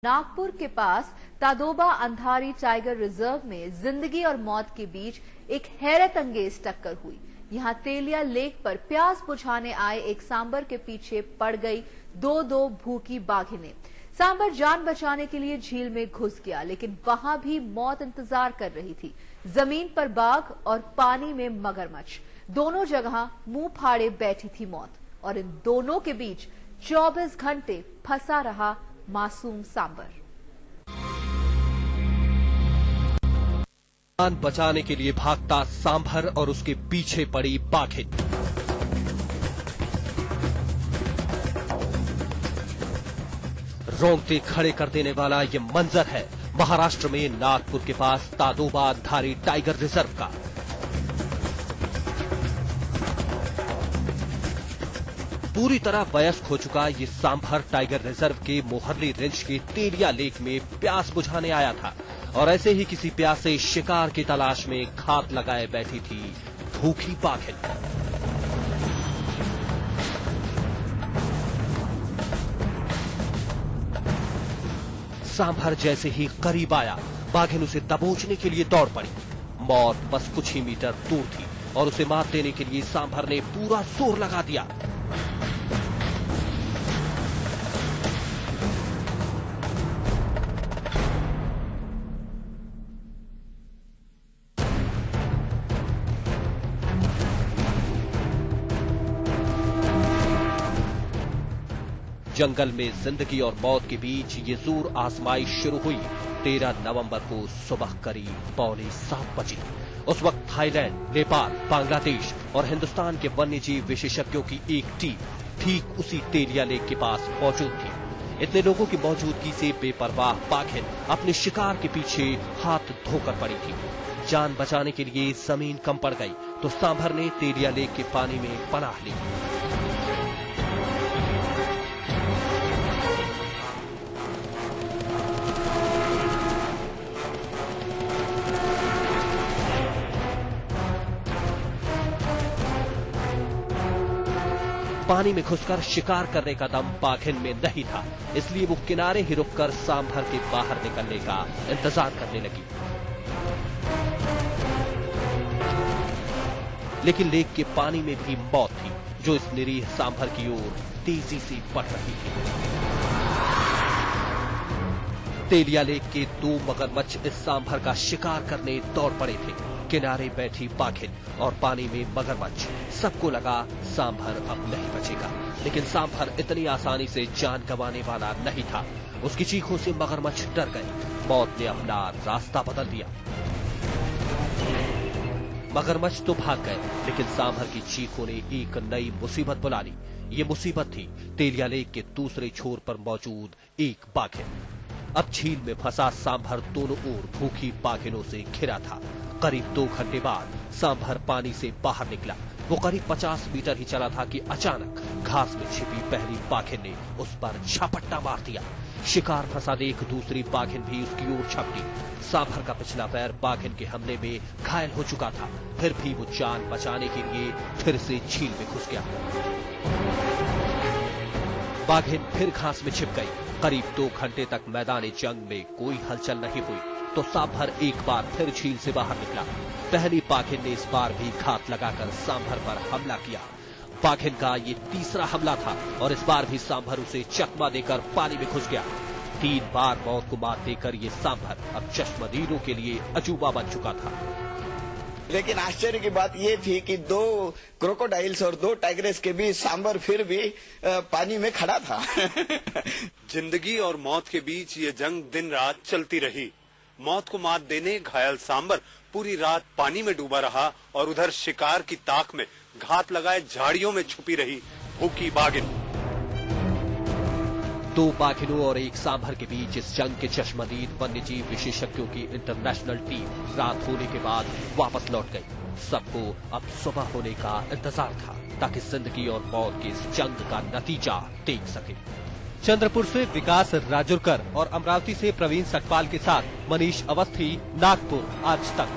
नागपुर के पास Tadoba Andhari tiger reserve में जिंदगी और मौत के बीच एक हैरत अंगेज टक्कर हुई। यहां तेलिया लेक पर प्यास बुझाने आए एक सांबर के पीछे पड़ गई दो भूखी बाघिनें। सांबर जान बचाने के लिए झील में घुस गया, लेकिन वहां भी मौत इंतजार कर रही थी। जमीन पर बाघ और पानी में मगरमच्छ, दोनों जगह मुंह फाड़े बैठी थी मौत, और इन दोनों के बीच 24 घंटे फंसा रहा मासूम सांबर। जान बचाने के लिए भागता सांभर और उसके पीछे पड़ी बाघिन। रोंगटे खड़े कर देने वाला ये मंजर है महाराष्ट्र में नागपुर के पास तादोबा अंधारी टाइगर रिजर्व का। पूरी तरह वयस्क हो चुका ये सांभर टाइगर रिजर्व के मोहर्ली रेंज के तेलिया लेक में प्यास बुझाने आया था, और ऐसे ही किसी प्यासे शिकार की तलाश में घात लगाए बैठी थी भूखी बाघिन। सांभर जैसे ही करीब आया, बाघिन उसे दबोचने के लिए दौड़ पड़ी। मौत बस कुछ ही मीटर दूर थी और उसे मात देने के लिए सांभर ने पूरा जोर लगा दिया। जंगल में जिंदगी और मौत के बीच ये जोर आजमाइश शुरू हुई 13 नवंबर को सुबह करीब 6:45 बजे। उस वक्त थाईलैंड, नेपाल, बांग्लादेश और हिंदुस्तान के वन्यजीव विशेषज्ञों की एक टीम ठीक उसी तेलिया लेक के पास मौजूद थी। इतने लोगों की मौजूदगी से बेपरवाह बाघिन अपने शिकार के पीछे हाथ धोकर पड़ी थी। जान बचाने के लिए जमीन कम पड़ गई तो सांभर ने तेलिया लेक के पानी में पनाह ली। पानी में घुसकर शिकार करने का दम बाघिन में नहीं था, इसलिए वो किनारे ही रुककर सांभर के बाहर निकलने का इंतजार करने लगी। लेकिन लेक के पानी में भी मौत थी, जो इस निरीह सांभर की ओर तेजी से बढ़ रही थी। तेलिया लेक के 2 मगरमच्छ इस सांभर का शिकार करने दौड़ पड़े थे। किनारे बैठी बाघिन और पानी में मगरमच्छ, सबको लगा सांभर अब नहीं बचेगा, लेकिन सांभर इतनी आसानी से जान गंवाने वाला नहीं था। उसकी चीखों से मगरमच्छ डर गए। मौत ने अपना रास्ता बदल दिया। मगरमच्छ तो भाग गए, लेकिन सांभर की चीखों ने एक नई मुसीबत बुला ली। ये मुसीबत थी तेलिया लेक के दूसरे छोर पर मौजूद एक बाघिन। अब झील में फंसा सांभर दोनों ओर भूखी बाघिनों से घिरा था। करीब 2 घंटे बाद सांभर पानी से बाहर निकला। वो करीब 50 मीटर ही चला था कि अचानक घास में छिपी पहली बाघिन ने उस पर झपट्टा मार दिया। शिकार फंसा देख दूसरी बाघिन भी उसकी ओर झपटी। सांभर का पिछला पैर बाघिन के हमले में घायल हो चुका था, फिर भी वो जान बचाने के लिए फिर से झील में घुस गया। बाघिन फिर घास में छिप गई। करीब 2 घंटे तक मैदानी जंग में कोई हलचल नहीं हुई तो सांभर एक बार फिर झील से बाहर निकला। पहली बाघिन ने इस बार भी घात लगाकर सांभर पर हमला किया। बाघिन का ये तीसरा हमला था और इस बार भी सांभर उसे चकमा देकर पानी में घुस गया। 3 बार मौत को मात देकर ये सांभर अब चश्मदीदों के लिए अजूबा बन चुका था। लेकिन आश्चर्य की बात ये थी कि 2 क्रोकोडाइल्स और 2 टाइग्रेस के बीच सांभर फिर भी पानी में खड़ा था। जिंदगी और मौत के बीच ये जंग दिन रात चलती रही। मौत को मात देने घायल सांभर पूरी रात पानी में डूबा रहा, और उधर शिकार की ताक में घात लगाए झाड़ियों में छुपी रही भूखी बाघिन। 2 बाघिनों और एक सांभर के बीच इस जंग के चश्मदीद वन्यजीव विशेषज्ञों की इंटरनेशनल टीम रात होने के बाद वापस लौट गई। सबको अब सुबह होने का इंतजार था ताकि जिंदगी और मौत के इस जंग का नतीजा देख सके। चंद्रपुर से विकास राजुरकर और अमरावती से प्रवीण सकपाल के साथ मनीष अवस्थी, नागपुर आज तक।